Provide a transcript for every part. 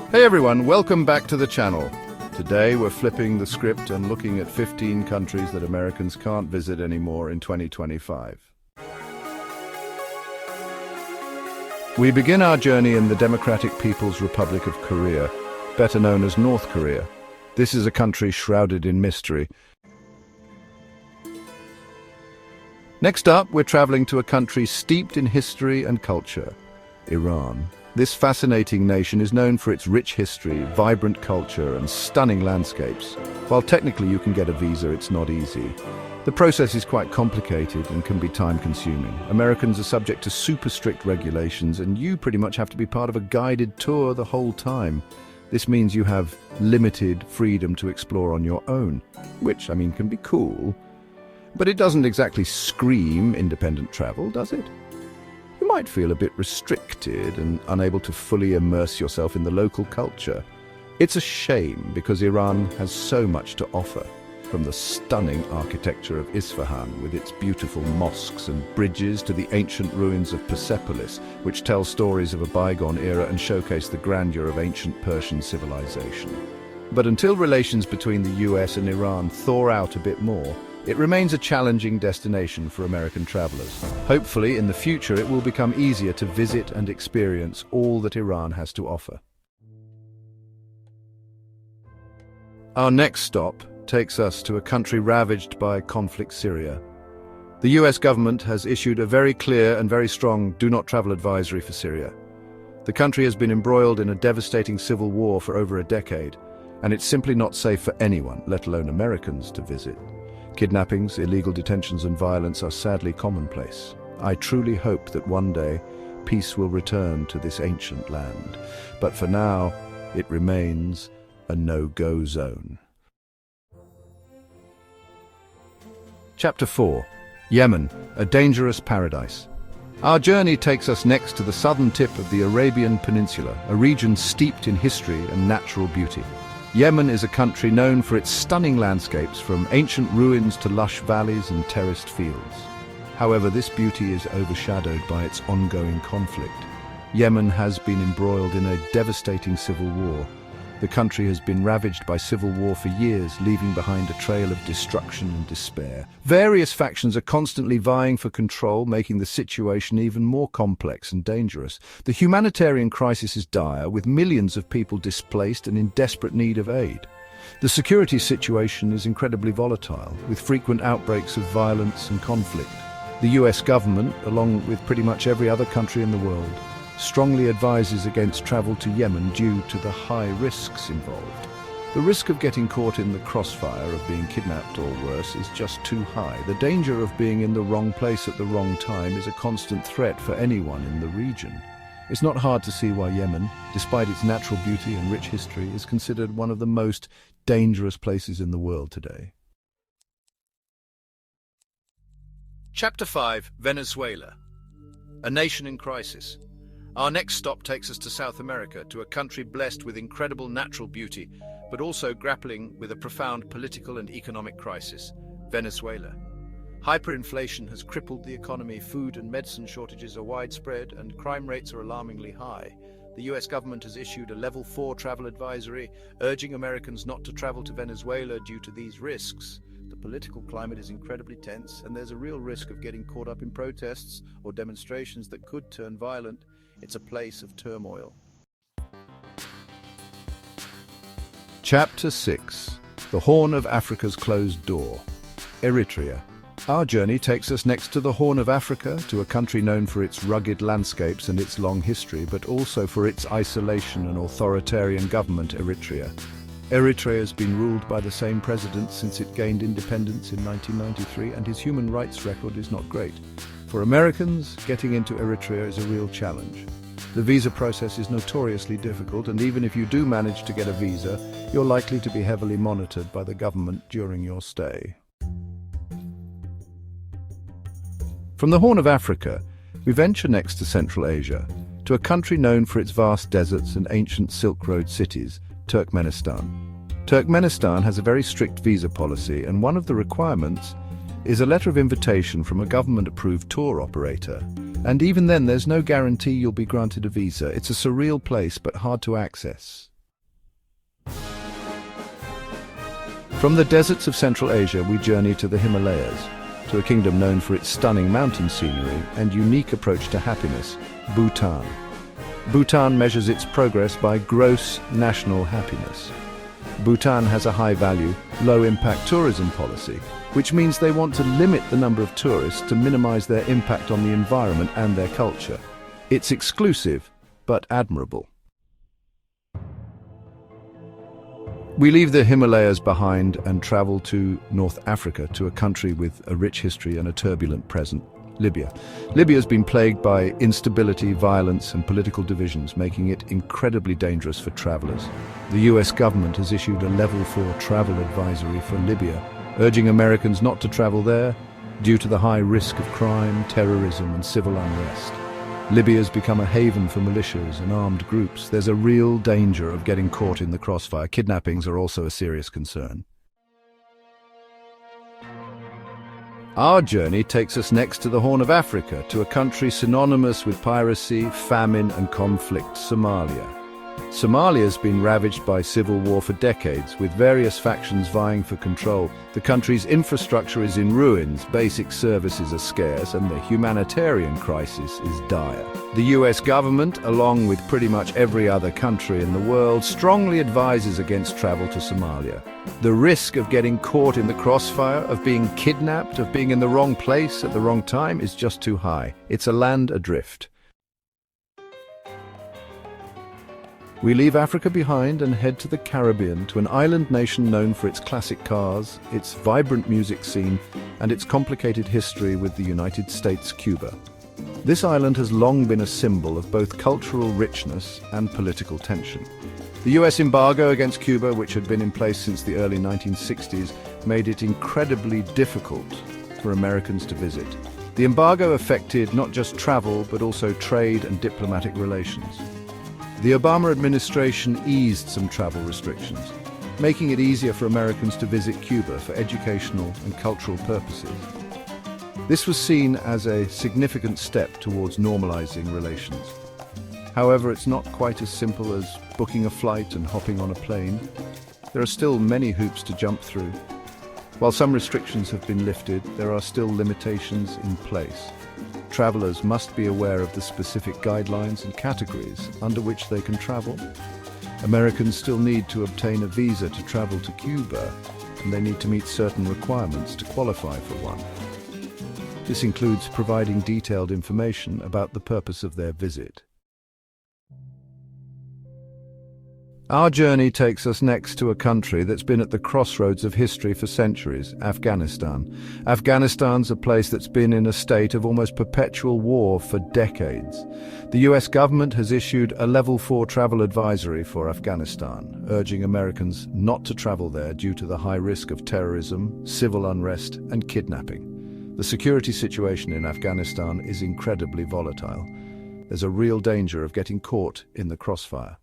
Hey everyone, welcome back to the channel. Today we're flipping the script and looking at 15 countries that Americans can't visit anymore in 2025. We begin our journey in the Democratic People's Republic of Korea, better known as North Korea. This is a country shrouded in mystery. Next up, we're traveling to a country steeped in history and culture, Iran. This fascinating nation is known for its rich history, vibrant culture, and stunning landscapes. While technically you can get a visa, it's not easy. The process is quite complicated and can be time-consuming. Americans are subject to super strict regulations, and you pretty much have to be part of a guided tour the whole time. This means you have limited freedom to explore on your own, which, can be cool. But it doesn't exactly scream independent travel, does it? You might feel a bit restricted and unable to fully immerse yourself in the local culture. It's a shame because Iran has so much to offer, from the stunning architecture of Isfahan with its beautiful mosques and bridges to the ancient ruins of Persepolis, which tell stories of a bygone era and showcase the grandeur of ancient Persian civilization. But until relations between the US and Iran thaw out a bit more, it remains a challenging destination for American travelers. Hopefully, in the future, it will become easier to visit and experience all that Iran has to offer. Our next stop takes us to a country ravaged by conflict, Syria. The US government has issued a very clear and very strong do not travel advisory for Syria. The country has been embroiled in a devastating civil war for over a decade, and it's simply not safe for anyone, let alone Americans, to visit. Kidnappings, illegal detentions and violence are sadly commonplace. I truly hope that one day peace will return to this ancient land. But for now, it remains a no-go zone. Chapter 4. Yemen, a dangerous paradise. Our journey takes us next to the southern tip of the Arabian Peninsula, a region steeped in history and natural beauty. Yemen is a country known for its stunning landscapes, from ancient ruins to lush valleys and terraced fields. However, this beauty is overshadowed by its ongoing conflict. Yemen has been embroiled in a devastating civil war. The country has been ravaged by civil war for years, leaving behind a trail of destruction and despair. Various factions are constantly vying for control, making the situation even more complex and dangerous. The humanitarian crisis is dire, with millions of people displaced and in desperate need of aid. The security situation is incredibly volatile, with frequent outbreaks of violence and conflict. The US government, along with pretty much every other country in the world, strongly advises against travel to Yemen due to the high risks involved. The risk of getting caught in the crossfire of being kidnapped or worse is just too high. The danger of being in the wrong place at the wrong time is a constant threat for anyone in the region. It's not hard to see why Yemen, despite its natural beauty and rich history, is considered one of the most dangerous places in the world today. Chapter 5. Venezuela, a nation in crisis. Our next stop takes us to South America, to a country blessed with incredible natural beauty, but also grappling with a profound political and economic crisis, Venezuela. Hyperinflation has crippled the economy, food and medicine shortages are widespread, and crime rates are alarmingly high. The US government has issued a Level 4 travel advisory, urging Americans not to travel to Venezuela due to these risks. The political climate is incredibly tense, and there's a real risk of getting caught up in protests or demonstrations that could turn violent. It's a place of turmoil. Chapter 6. The Horn of Africa's Closed Door. Eritrea. Our journey takes us next to the Horn of Africa, to a country known for its rugged landscapes and its long history, but also for its isolation and authoritarian government, Eritrea. Eritrea has been ruled by the same president since it gained independence in 1993, and his human rights record is not great. For Americans, getting into Eritrea is a real challenge. The visa process is notoriously difficult, and even if you do manage to get a visa, you're likely to be heavily monitored by the government during your stay. From the Horn of Africa, we venture next to Central Asia, to a country known for its vast deserts and ancient Silk Road cities, Turkmenistan. Turkmenistan has a very strict visa policy, and one of the requirements is a letter of invitation from a government-approved tour operator. And even then, there's no guarantee you'll be granted a visa. It's a surreal place, but hard to access. From the deserts of Central Asia, we journey to the Himalayas, to a kingdom known for its stunning mountain scenery and unique approach to happiness, Bhutan. Bhutan measures its progress by gross national happiness. Bhutan has a high-value, low-impact tourism policy, which means they want to limit the number of tourists to minimize their impact on the environment and their culture. It's exclusive, but admirable. We leave the Himalayas behind and travel to North Africa, to a country with a rich history and a turbulent present, Libya. Libya has been plagued by instability, violence, and political divisions, making it incredibly dangerous for travelers. The US government has issued a Level 4 travel advisory for Libya, urging Americans not to travel there due to the high risk of crime, terrorism, and civil unrest. Libya has become a haven for militias and armed groups. There's a real danger of getting caught in the crossfire. Kidnappings are also a serious concern. Our journey takes us next to the Horn of Africa, to a country synonymous with piracy, famine, and conflict, Somalia. Somalia has been ravaged by civil war for decades, with various factions vying for control. The country's infrastructure is in ruins, basic services are scarce, and the humanitarian crisis is dire. The US government, along with pretty much every other country in the world, strongly advises against travel to Somalia. The risk of getting caught in the crossfire, of being kidnapped, of being in the wrong place at the wrong time is just too high. It's a land adrift. We leave Africa behind and head to the Caribbean, to an island nation known for its classic cars, its vibrant music scene, and its complicated history with the United States, Cuba. This island has long been a symbol of both cultural richness and political tension. The US embargo against Cuba, which had been in place since the early 1960s, made it incredibly difficult for Americans to visit. The embargo affected not just travel, but also trade and diplomatic relations. The Obama administration eased some travel restrictions, making it easier for Americans to visit Cuba for educational and cultural purposes. This was seen as a significant step towards normalizing relations. However, it's not quite as simple as booking a flight and hopping on a plane. There are still many hoops to jump through. While some restrictions have been lifted, there are still limitations in place. Travelers must be aware of the specific guidelines and categories under which they can travel. Americans still need to obtain a visa to travel to Cuba, and they need to meet certain requirements to qualify for one. This includes providing detailed information about the purpose of their visit. Our journey takes us next to a country that's been at the crossroads of history for centuries, Afghanistan. Afghanistan's a place that's been in a state of almost perpetual war for decades. The US government has issued a Level 4 travel advisory for Afghanistan, urging Americans not to travel there due to the high risk of terrorism, civil unrest, and kidnapping. The security situation in Afghanistan is incredibly volatile. There's a real danger of getting caught in the crossfire.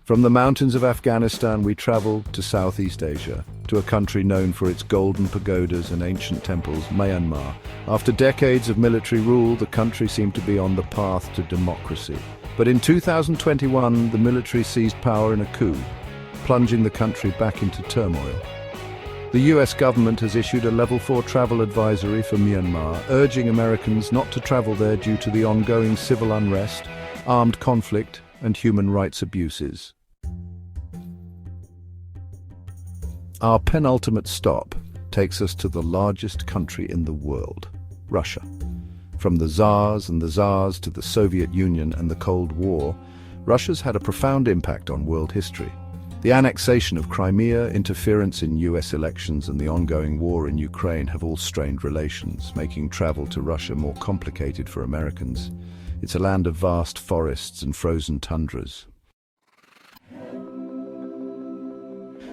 From the mountains of Afghanistan, we travel to Southeast Asia, to a country known for its golden pagodas and ancient temples, Myanmar. After decades of military rule, the country seemed to be on the path to democracy. But in 2021, the military seized power in a coup, plunging the country back into turmoil. The US government has issued a Level 4 travel advisory for Myanmar, urging Americans not to travel there due to the ongoing civil unrest, armed conflict, and human rights abuses. Our penultimate stop takes us to the largest country in the world, Russia. From the Tsars and the Tsars to the Soviet Union and the Cold War, Russia's had a profound impact on world history. The annexation of Crimea, interference in US elections, and the ongoing war in Ukraine have all strained relations, making travel to Russia more complicated for Americans. It's a land of vast forests and frozen tundras.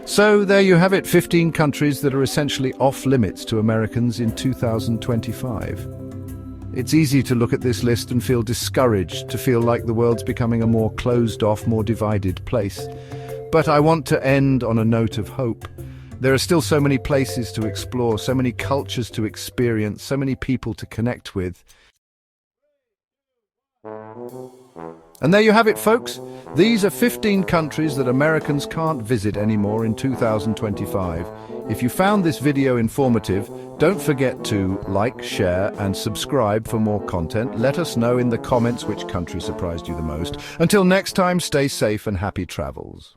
So there you have it, 15 countries that are essentially off-limits to Americans in 2025. It's easy to look at this list and feel discouraged, to feel like the world's becoming a more closed-off, more divided place. But I want to end on a note of hope. There are still so many places to explore, so many cultures to experience, so many people to connect with. And there you have it, folks. These are 15 countries that Americans can't visit anymore in 2025. If you found this video informative, don't forget to like, share, and subscribe for more content. Let us know in the comments which country surprised you the most. Until next time, stay safe and happy travels.